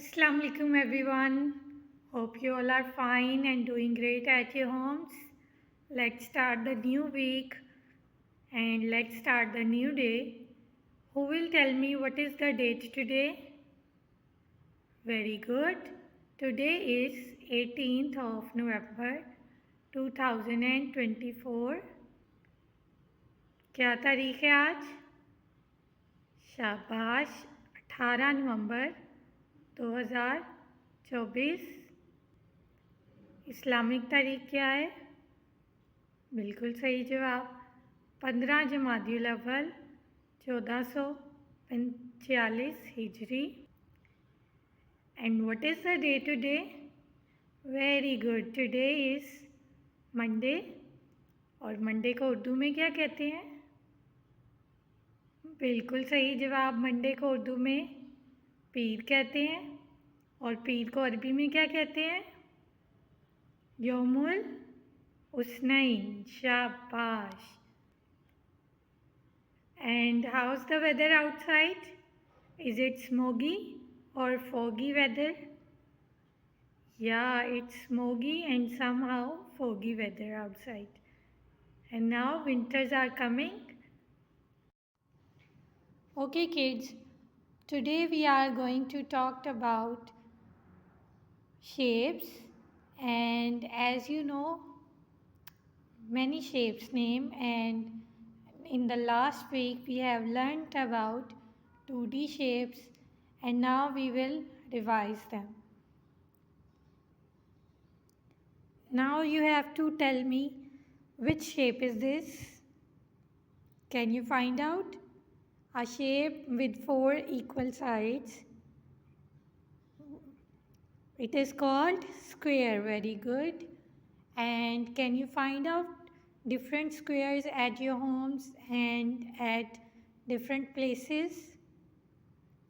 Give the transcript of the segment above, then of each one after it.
Assalamu alaikum everyone. Hope you all are fine and doing great at your homes. Let's start the new week and let's start the new day. Who will tell me what is the date today? Very good. Today is 18th of November 2024. क्या तारीख है आज? शाबाश, 18 नवंबर 2024। Islamic तारीख क्या है? बिल्कुल सही जवाब, 15 जमादियुल अव्वल 1445 हिजरी। And what is the day today? Very good, today is Monday. और मंडे को उर्दू में क्या कहते हैं? बिल्कुल सही जवाब, मंडे को उर्दू में पीर कहते हैं। और पीर को अरबी में क्या कहते हैं? यौमुल उसनैन। शाबाश। And how's the weather outside? Is it smoky or foggy weather? Yeah, it's smoky and somehow foggy weather outside. And now winters are coming. Okay kids, today we are going to talk about shapes, and as you know, many shapes name, and in the last week we have learnt about 2D shapes, and now we will revise them. Now you have to tell me which shape is this. Can you find out? A shape with 4 equal sides. It is called square. Very good. And can you find out different squares at your homes and at different places?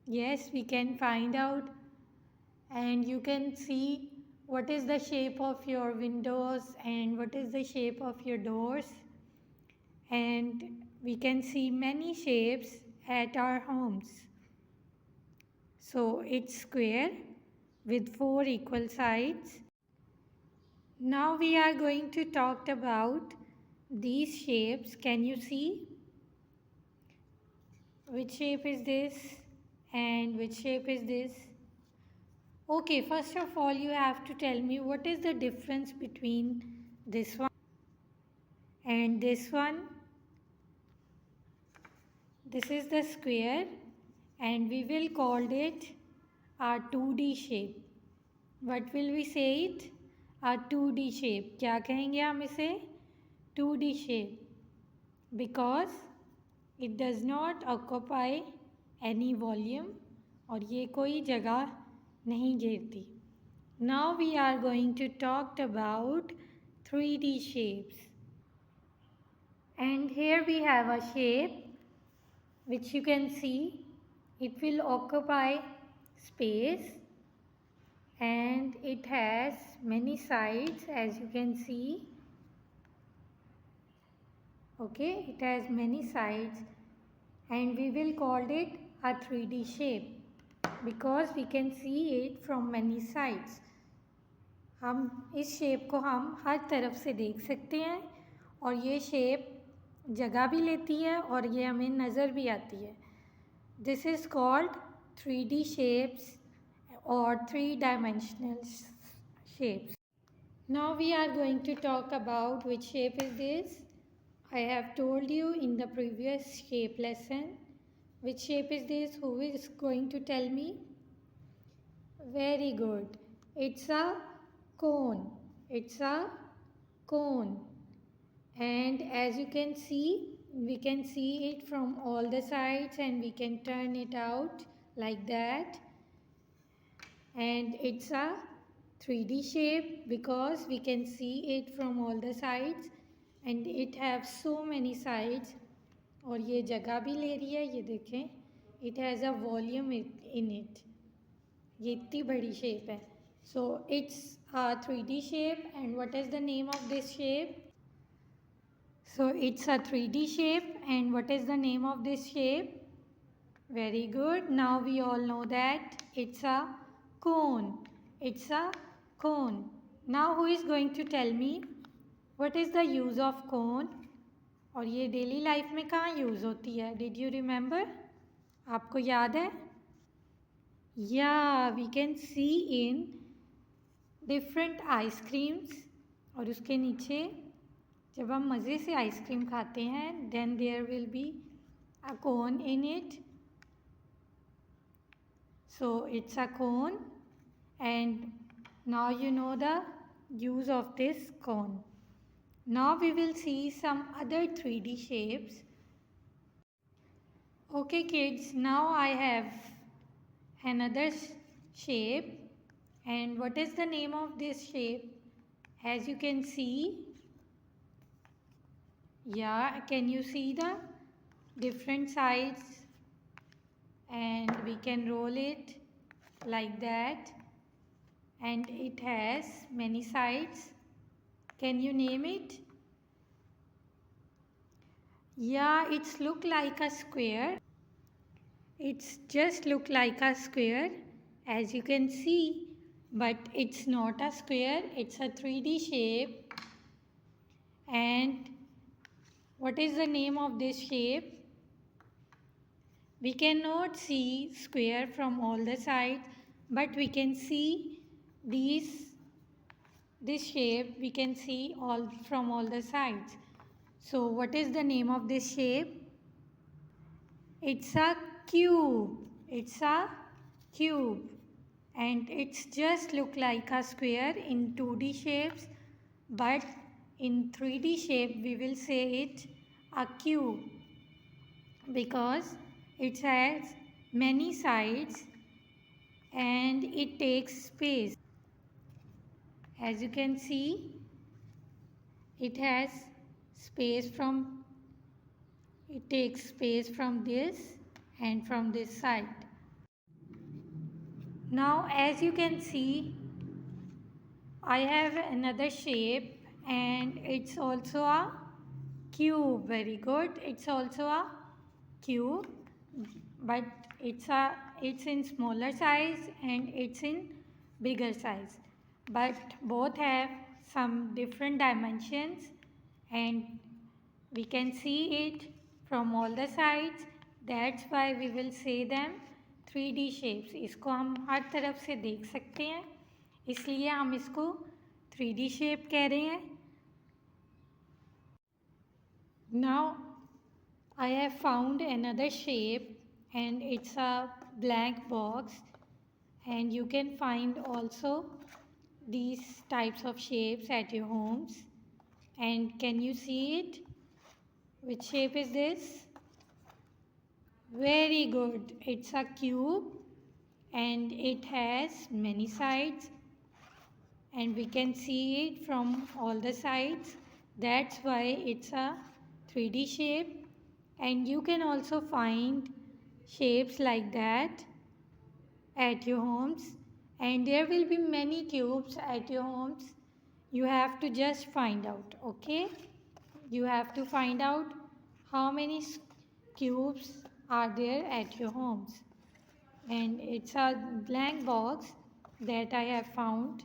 Yes, we can find out, and you can see what is the shape of your windows and what is the shape of your doors, and we can see many shapes at our homes. So it's square with 4 equal sides. Now we are going to talk about these shapes. Can you see which shape is this and which shape is this? Okay, first of all you have to tell me what is the difference between this one and this one. This is the square and we will call it a 2D shape. What will we say it? A 2D shape. क्या कहेंगे हम इसे? 2D shape, because it does not occupy any volume और ये कोई जगह नहीं घेरती. Now we are going to talk about 3D shapes. And here we have a shape which you can see. It will occupy space and it has many sides, as you can see. Okay, it has many sides and we will call it a 3D shape because we can see it from many sides. हम इस shape को हम हर तरफ से देख सकते हैं और ये शेप जगह भी लेती है और ये हमें नज़र भी आती है. This is called 3D shapes or 3-dimensional shapes. Now we are going to talk about which shape is this. I have told you in the previous shape lesson. Which shape is this? Who is going to tell me? Very good. It's a cone. It's a cone. And as you can see, we can see it from all the sides and we can turn it out like that. And it's a 3D shape because we can see it from all the sides and it has so many sides. और ये जगह भी ले रही है, ये देखें, it has a volume in it. ये इतनी बड़ी shape है. So it's a 3D shape. And what is the name of this shape? So it's a 3D shape. And what is the name of this shape? Very good. Now we all know that it's a cone. It's a cone. Now who is going to tell me what is the use of cone? और ये daily life में कहाँ use होती है? Did you remember? आपको याद है? या we can see in different ice creams, और उसके नीचे जब हम मज़े से आइसक्रीम खाते हैं then there will be a cone in it. So it's a cone and now you know the use of this cone. Now we will see some other 3D shapes. Okay kids, now I have another shape, and what is the name of this shape? As you can see, yeah, can you see the different sides? And we can roll it like that, and it has many sides. Can you name it? Yeah, it's look like a square. It's just look like a square, as you can see, but it's not a square, it's a 3D shape. And what is the name of this shape? We cannot see square from all the sides, but we can see this shape we can see all from all the sides. So what is the name of this shape? It's a cube. It's a cube, and it's just look like a square in 2D shapes, but in 3D shape we will say it a cube because it has many sides and it takes space. As you can see, it has space from it takes space from this and from this side. Now as you can see, I have another shape and it's also a cube. Very good. It's also a cube, but it's in smaller size and it's in bigger size. But both have some different dimensions and we can see it from all the sides. That's why we will say them 3D shapes. इसको हम हर तरफ से देख सकते हैं, इसलिए हम इसको 3D shape कह रहे हैं. Now I have found another shape and it's a blank box, and you can find also these types of shapes at your homes. And can you see it? Which shape is this? Very good. It's a cube and it has many sides and we can see it from all the sides. That's why it's a 3D shape. And you can also find shapes like that at your homes, and there will be many cubes at your homes. You have to just find out, okay? You have to find out how many cubes are there at your homes. And it's a blank box that I have found,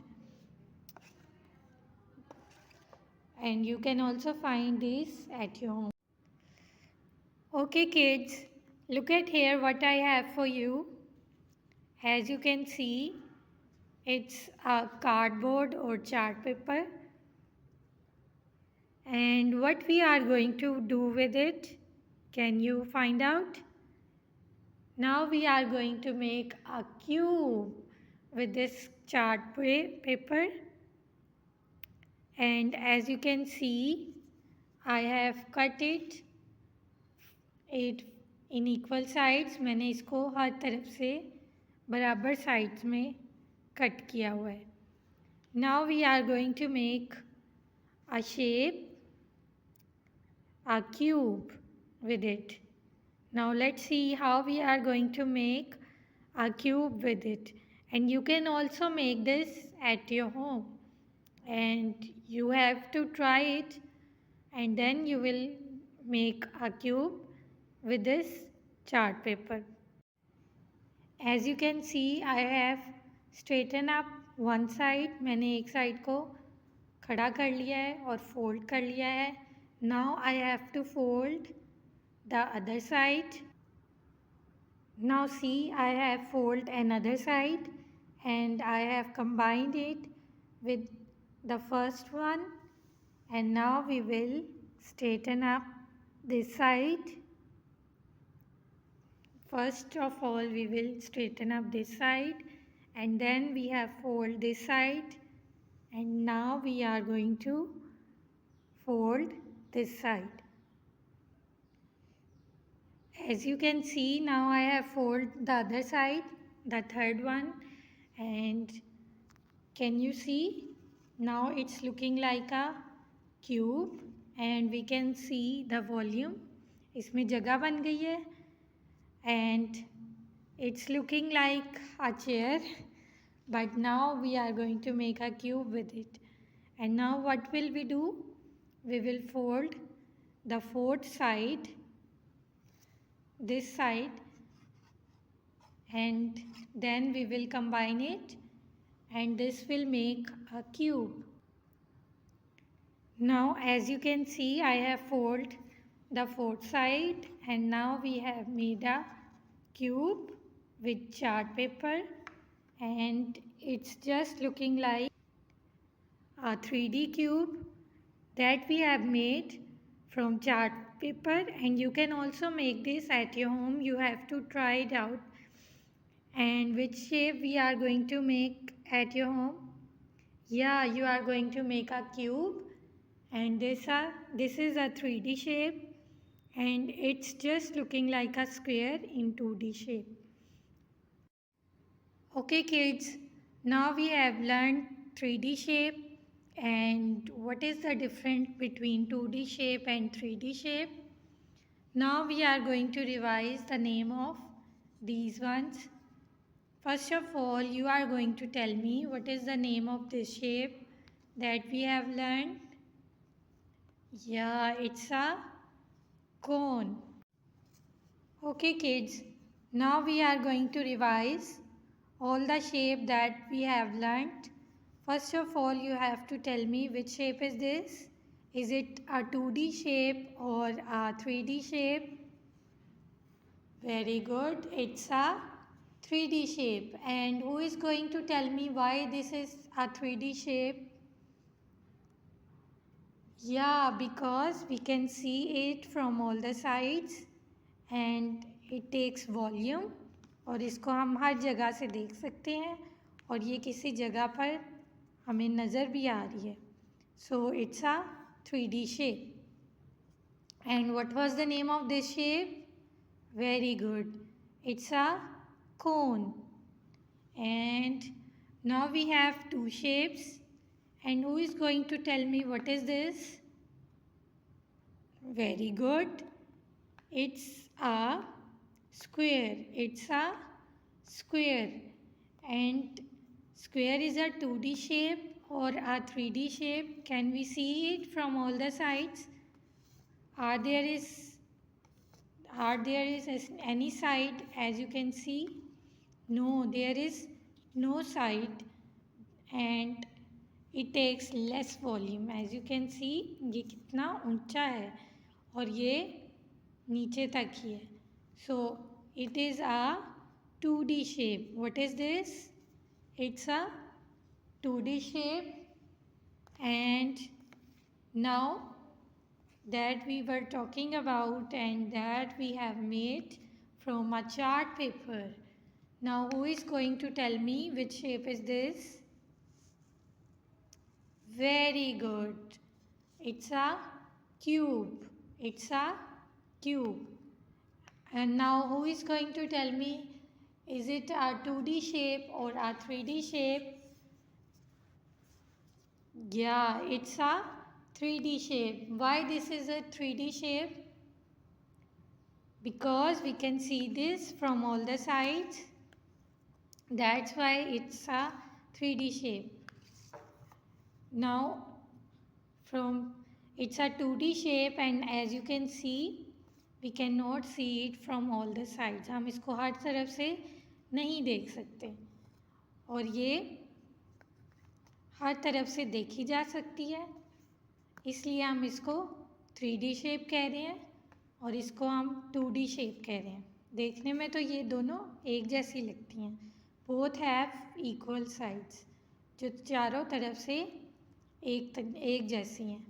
and you can also find this at your home. Okay kids, look at here what I have for you. As you can see, it's a cardboard or chart paper, and what we are going to do with it, can you find out? Now we are going to make a cube with this chart paper, and as you can see, I have cut it in equal sides. मैंने इसको हर तरफ से बराबर sides में cut किया हुआ है. Now we are going to make a shape, a cube with it. Now let's see how we are going to make a cube with it. And you can also make this at your home, and you have to try it, and then you will make a cube with this chart paper. As you can see, I have straighten up one side, मैंने एक side को खड़ा कर लिया है और fold कर लिया है. Now I have to fold the other side. Now see, I have folded another side and I have combined it with the first one, and now we will straighten up this side. First of all, we will straighten up this side, and then we have fold this side, and now we are going to fold this side. As you can see, now I have folded the other side, the third one, and can you see? Now it's looking like a cube and we can see the volume. इसमें जगह बन गई है and it's looking like a chair, but now we are going to make a cube with it. And now what will we do? We will fold the fourth side, this side, and then we will combine it and this will make a cube. Now as you can see, I have folded the fourth side and now we have made a cube with chart paper, and it's just looking like a 3D cube that we have made from chart paper. And you can also make this at your home. You have to try it out. And which shape we are going to make at your home? Yeah, you are going to make a cube, and this is a 3D shape, and it's just looking like a square in 2D shape. Okay kids, now we have learned 3D shape and what is the difference between 2D shape and 3D shape. Now we are going to revise the name of these ones. First of all, you are going to tell me what is the name of this shape that we have learned. Yeah, it's a cone. Okay kids, now we are going to revise all the shape that we have learnt. First of all, you have to tell me which shape is this. Is it a 2D shape or a 3D shape? Very good, it's a 3D shape. And who is going to tell me why this is a 3D shape? Yeah, because we can see it from all the sides and it takes volume, और इसको हम हर जगह से देख सकते हैं और ये किसी जगह पर हमें नज़र भी आ रही है. So it's a 3D shape. And what was the name of this shape? Very good. It's a cone. And now we have two shapes. And who is going to tell me what is this? Very good. It's a square. It's a square. And square is a 2D shape or a 3D shape. Can we see it from all the sides? Are there is any side as you can see? No, there is no side and it takes less volume. As you can see, ये कितना ऊंचा है और ये नीचे तक ही है. So it is a 2D shape. What is this? It's a 2D shape. And now that we were talking about and that we have made from a chart paper. Now who is going to tell me which shape is this? Very good. It's a cube. It's a cube. And now who is going to tell me, is it a 2D shape or a 3D shape? Yeah, it's a 3D shape. Why this is a 3D shape? Because we can see this from all the sides. That's why it's a 3D shape. Now it's a 2D shape and as you can see, we cannot see it from all the sides. हम इसको हर तरफ से नहीं देख सकते और ये हर तरफ से देखी जा सकती है, इसलिए हम इसको 3D शेप कह रहे हैं और इसको हम 2D शेप कह रहे हैं। देखने में तो ये दोनों एक जैसी लगती हैं, बोथ हैव इक्वल साइड्स, जो चारों तरफ से एक जैसी हैं,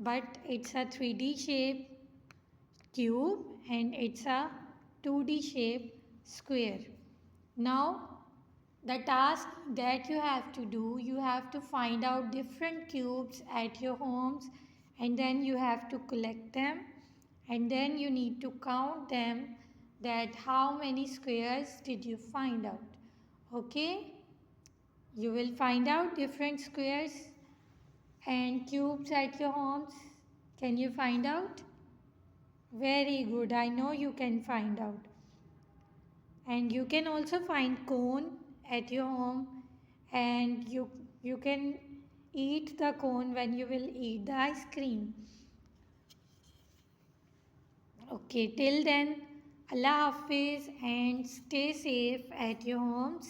but it's a 3D shape cube and it's a 2D shape square. Now the task that you have to do, you have to find out different cubes at your homes and then you have to collect them and then you need to count them, that how many squares did you find out. Okay, you will find out different squares and cubes at your homes. Can you find out? Very good, I know you can find out. And you can also find cone at your home, and you can eat the cone when you will eat the ice cream. Okay, till then, Allah Hafiz and stay safe at your homes.